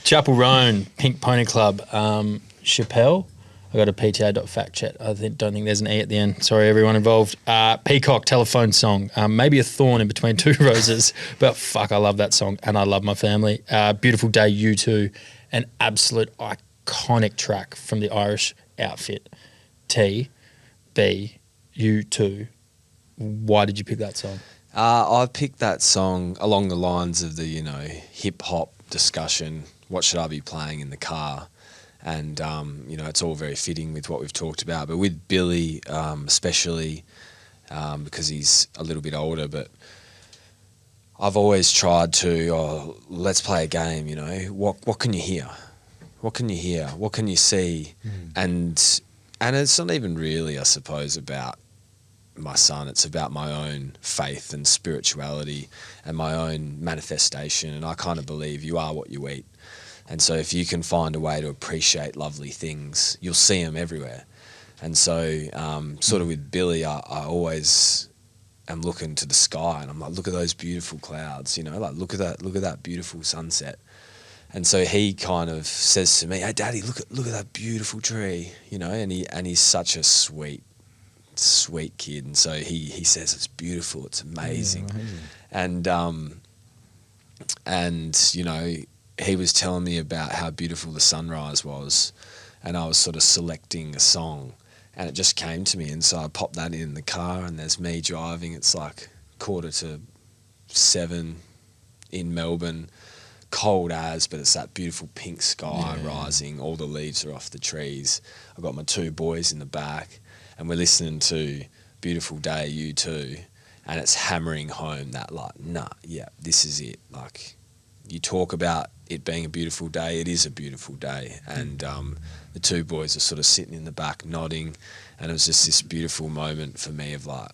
Chapel Roan, Pink Pony Club, Chappelle. I got a PTA.fact check. Don't think there's an E at the end. Sorry, everyone involved. Peacock, Telephone Song. Maybe a thorn in between two roses, but fuck, I love that song and I love my family. Beautiful Day, U2, an absolute iconic track from the Irish outfit. T, B, U2. Why did you pick that song? I picked that song along the lines of the, hip hop discussion. What should I be playing in the car? And, it's all very fitting with what we've talked about. But with Billy, especially because he's a little bit older, but I've always tried to, let's play a game, What can you hear? What can you hear? What can you see? And it's not even really, I suppose, about my son. It's about my own faith and spirituality and my own manifestation. And I kind of believe you are what you eat. And so if you can find a way to appreciate lovely things, you'll see them everywhere. And so sort of with Billy, I always am looking to the sky and I'm like, look at those beautiful clouds, like look at that beautiful sunset. And so he kind of says to me, hey, Daddy, look at that beautiful tree, and he's such a sweet kid. And so he says, it's beautiful, it's amazing. Yeah, and he was telling me about how beautiful the sunrise was, and I was sort of selecting a song, and it just came to me, and so I popped that in the car, and there's me driving. It's like 6:45 in Melbourne, cold as, but it's that beautiful pink sky rising, all the leaves are off the trees. I've got my two boys in the back, and we're listening to Beautiful Day, U2, and it's hammering home that this is it. Like, you talk about it being a beautiful day, it is a beautiful day. And the two boys are sort of sitting in the back nodding, and it was just this beautiful moment for me of like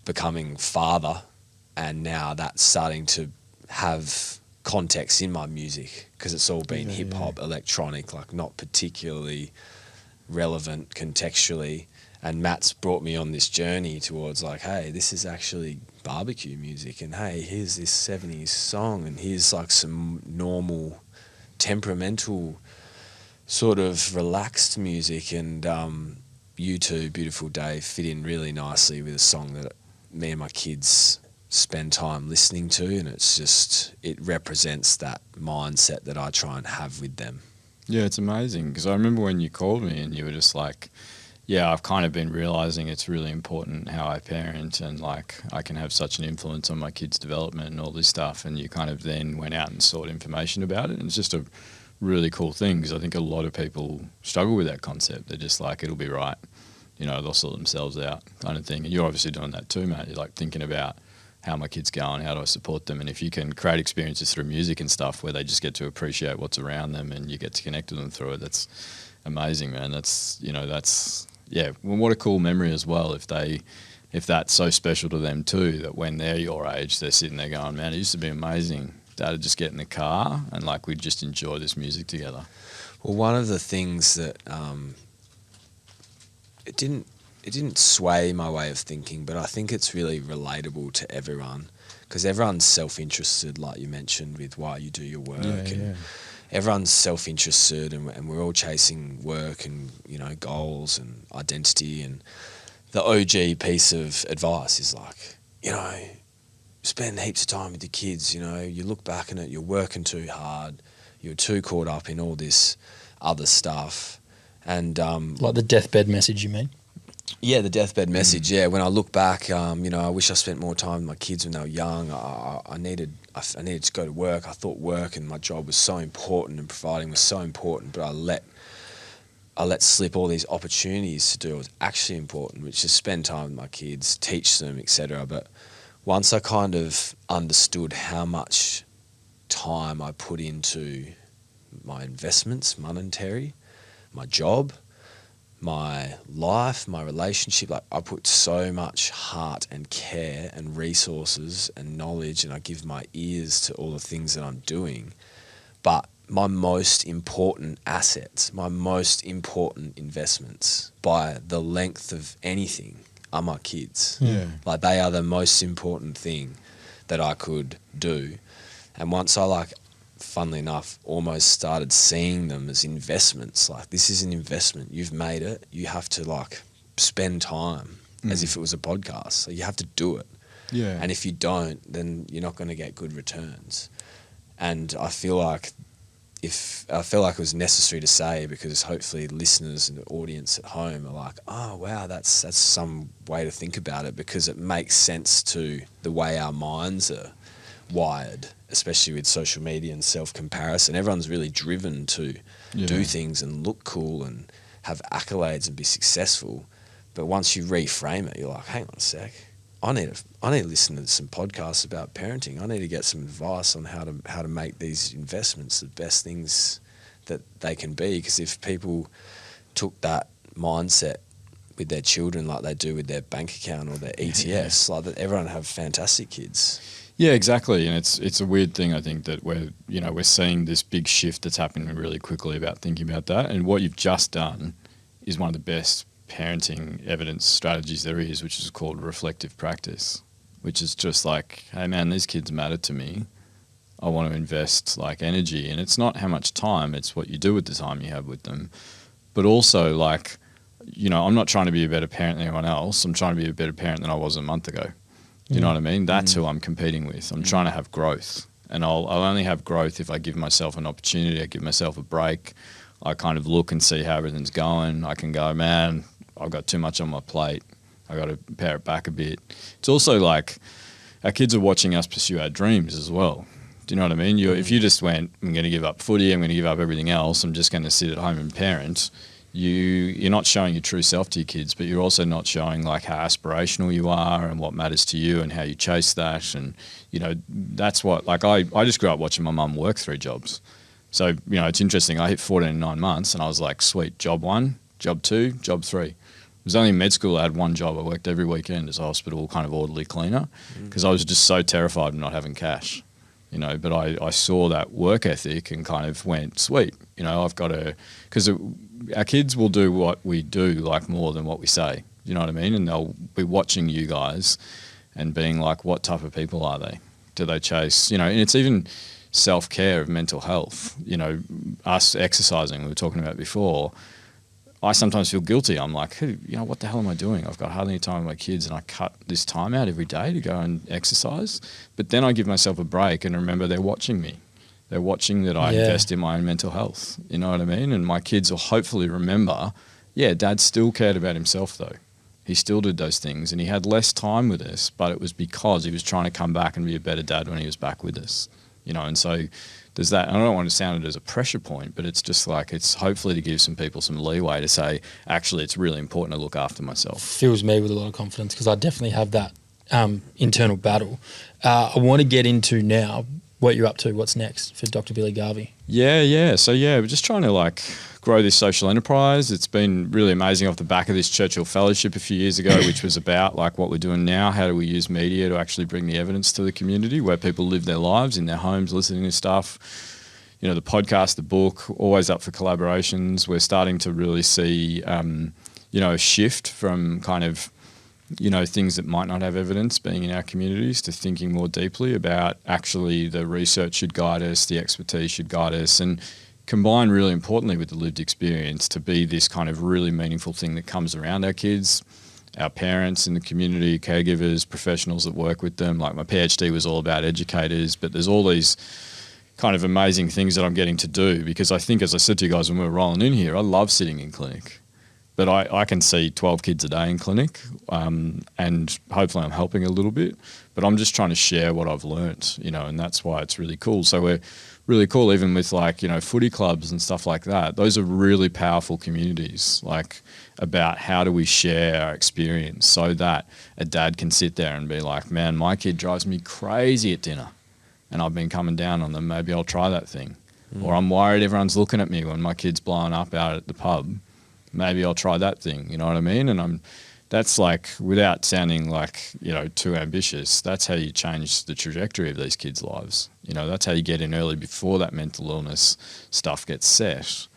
becoming father, and now that's starting to have context in my music because it's all been hip-hop, electronic, like not particularly relevant contextually. And Matt's brought me on this journey towards like, hey, this is actually barbecue music, and hey, here's this 70s song, and here's like some normal, temperamental, sort of relaxed music. And U2, Beautiful Day, fit in really nicely with a song that me and my kids spend time listening to, and it represents that mindset that I try and have with them. Yeah, it's amazing because I remember when you called me and you were just like, yeah, I've kind of been realising it's really important how I parent, and like I can have such an influence on my kids' development and all this stuff. And you kind of then went out and sought information about it. And it's just a really cool thing because I think a lot of people struggle with that concept. They're just like, it'll be right. They'll sort themselves out kind of thing. And you're obviously doing that too, mate. You're like thinking about how my kids going, how do I support them? And if you can create experiences through music and stuff where they just get to appreciate what's around them and you get to connect with them through it, that's amazing, man. Yeah, well, what a cool memory as well if that's so special to them too, that when they're your age, they're sitting there going, man, it used to be amazing. Dad would just get in the car and like we'd just enjoy this music together. Well, one of the things that it didn't sway my way of thinking, but I think it's really relatable to everyone because everyone's self-interested, like you mentioned, with why you do your work. Everyone's self-interested, and we're all chasing work and goals and identity. And the OG piece of advice is like, spend heaps of time with your kids. You look back on it, you're working too hard, you're too caught up in all this other stuff, and like the deathbed message, you mean? Yeah, the deathbed message. Yeah, when I look back, I wish I spent more time with my kids when they were young. I needed to go to work. I thought work and my job was so important and providing was so important, but I let slip all these opportunities to do what was actually important, which is spend time with my kids, teach them, etc. But once I kind of understood how much time I put into my investments, monetary, my job, my life, my relationship, like I put so much heart and care and resources and knowledge, and I give my ears to all the things that I'm doing. But my most important assets, my most important investments by the length of anything are my kids. Yeah. Like they are the most important thing that I could do. And once I funnily enough, almost started seeing them as investments. Like, this is an investment. You've made it. You have to, like, spend time as if it was a podcast. So you have to do it. Yeah. And if you don't, then you're not going to get good returns. And I feel like it was necessary to say, because hopefully listeners and the audience at home are like, oh, wow, that's some way to think about it, because it makes sense to the way our minds are wired, especially with social media and self-comparison. Everyone's really driven to do things and look cool and have accolades and be successful. But once you reframe it, you're like, hang on a sec. I need to listen to some podcasts about parenting. I need to get some advice on how to make these investments the best things that they can be. Because if people took that mindset with their children like they do with their bank account or their ETFs, like that, everyone would have fantastic kids. Yeah, exactly. And it's a weird thing, I think, that we're seeing this big shift that's happening really quickly about thinking about that. And what you've just done is one of the best parenting evidence strategies there is, which is called reflective practice, which is just like, hey man, these kids matter to me. I want to invest like energy, and it's not how much time, it's what you do with the time you have with them. But also, like, I'm not trying to be a better parent than anyone else. I'm trying to be a better parent than I was a month ago. Do you know what I mean? That's who I'm competing with. I'm trying to have growth, and I'll only have growth if I give myself an opportunity. I give myself a break. I kind of look and see how everything's going. I can go, man, I've got too much on my plate. I got to pare it back a bit. It's also like our kids are watching us pursue our dreams as well. Do you know what I mean? If you just went, I'm going to give up footy, I'm going to give up everything else, I'm just going to sit at home and parent, you're not showing your true self to your kids, but you're also not showing like how aspirational you are and what matters to you and how you chase that. And, that's what, like, I just grew up watching my mum work 3 jobs. So, it's interesting. I hit 14 in 9 months and I was like, sweet, job 1, job 2, job 3. It was only in med school I had 1 job. I worked every weekend as a hospital kind of orderly cleaner because I was just so terrified of not having cash, but I saw that work ethic and kind of went, sweet, I've got to, because our kids will do what we do like more than what we say, you know what I mean? And they'll be watching you guys and being like, what type of people are they? Do they chase, and it's even self-care of mental health, us exercising, we were talking about before. I sometimes feel guilty. I'm like, hey, what the hell am I doing? I've got hardly any time with my kids and I cut this time out every day to go and exercise. But then I give myself a break and remember they're watching me. They're watching that I invest in my own mental health. You know what I mean? And my kids will hopefully remember, Dad still cared about himself though. He still did those things and he had less time with us, but it was because he was trying to come back and be a better dad when he was back with us. And so there's that. I don't want to sound it as a pressure point, but it's just like, it's hopefully to give some people some leeway to say, actually, it's really important to look after myself. Fills me with a lot of confidence because I definitely have that internal battle. I want to get into now what you're up to, what's next for Dr. Billy Garvey. Yeah. So we're just trying to like grow this social enterprise. It's been really amazing off the back of this Churchill Fellowship a few years ago, which was about like what we're doing now. How do we use media to actually bring the evidence to the community where people live their lives in their homes, listening to stuff. The podcast, the book, always up for collaborations. We're starting to really see, a shift from kind of, things that might not have evidence being in our communities to thinking more deeply about actually the research should guide us, the expertise should guide us, and combine really importantly with the lived experience to be this kind of really meaningful thing that comes around our kids, our parents in the community, caregivers, professionals that work with them. Like my PhD was all about educators, but there's all these kind of amazing things that I'm getting to do because I think, as I said to you guys when we were rolling in here, I love sitting in clinic. But I can see 12 kids a day in clinic and hopefully I'm helping a little bit. But I'm just trying to share what I've learnt, and that's why it's really cool. So we're really cool even with like, footy clubs and stuff like that. Those are really powerful communities, like about how do we share our experience so that a dad can sit there and be like, man, my kid drives me crazy at dinner and I've been coming down on them. Maybe I'll try that thing. Or I'm worried everyone's looking at me when my kid's blowing up out at the pub. Maybe I'll try that thing, you know what I mean? And that's like, without sounding like, too ambitious, that's how you change the trajectory of these kids' lives. That's how you get in early before that mental illness stuff gets set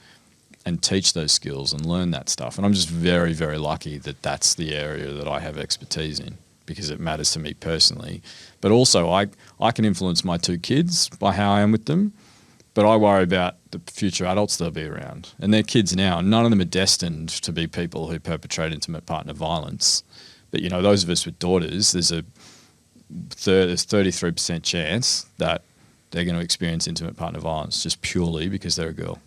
and teach those skills and learn that stuff. And I'm just very, very lucky that that's the area that I have expertise in because it matters to me personally. But also I can influence my 2 kids by how I am with them. But I worry about the future adults they'll be around. And they're kids now. None of them are destined to be people who perpetrate intimate partner violence. But, you know, those of us with daughters, there's 33% chance that they're going to experience intimate partner violence just purely because they're a girl.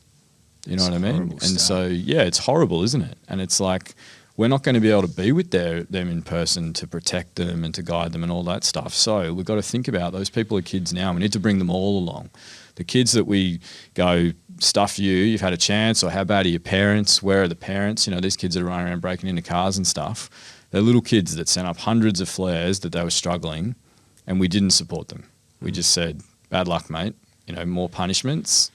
You know what I mean? And so, yeah, it's horrible, isn't it? And it's like, we're not going to be able to be with them in person to protect them and to guide them and all that stuff. So we've got to think about those people are kids now. We need to bring them all along. The kids that we go, stuff you, you've had a chance, or how bad are your parents? Where are the parents? You know, these kids that are running around breaking into cars and stuff. They're little kids that sent up hundreds of flares that they were struggling, and we didn't support them. We just said, bad luck, mate. You know, more punishments.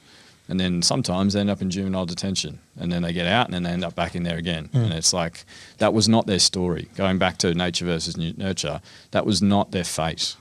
And then sometimes they end up in juvenile detention, and then they get out and then they end up back in there again. And it's like, that was not their story. Going back to nature versus nurture, that was not their fate.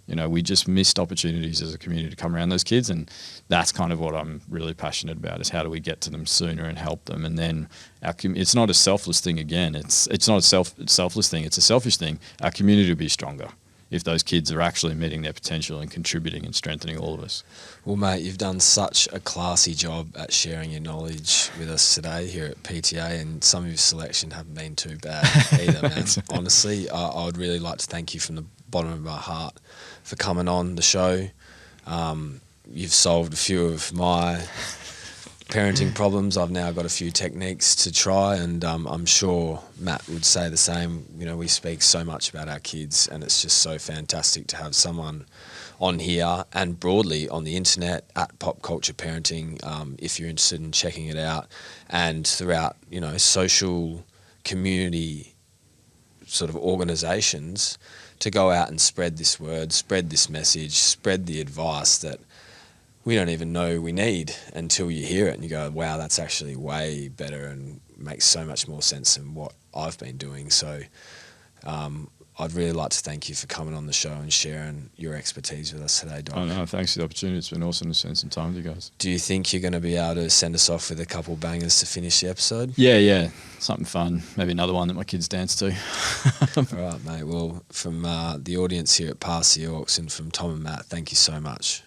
You know, we just missed opportunities as a community to come around those kids, and that's kind of what I'm really passionate about, is how do we get to them sooner and help them. And then it's not a selfless thing again. It's not a selfless thing. It's a selfish thing. Our community will be stronger if those kids are actually meeting their potential and contributing and strengthening all of us. Well, mate, you've done such a classy job at sharing your knowledge with us today here at PTA, and some of your selection haven't been too bad either, man. Honestly, I would really like to thank you from the bottom of my heart for coming on the show. You've solved a few of my parenting problems. I've now got a few techniques to try, and I'm sure Matt would say the same. You know, we speak so much about our kids, and it's just so fantastic to have someone on here and broadly on the internet at Pop Culture Parenting, if you're interested in checking it out, and throughout, you know, social community sort of organisations, to go out and spread this word, spread this message, spread the advice that we don't even know we need until you hear it and you go, wow, that's actually way better and makes so much more sense than what I've been doing. So I'd really like to thank you for coming on the show and sharing your expertise with us today, Doc. Oh, no, thanks for the opportunity. It's been awesome to spend some time with you guys. Do you think you're going to be able to send us off with a couple bangers to finish the episode? Yeah. Something fun. Maybe another one that my kids dance to. All right, mate. Well, from the audience here at Pass the Orcs and from Tom and Matt, thank you so much.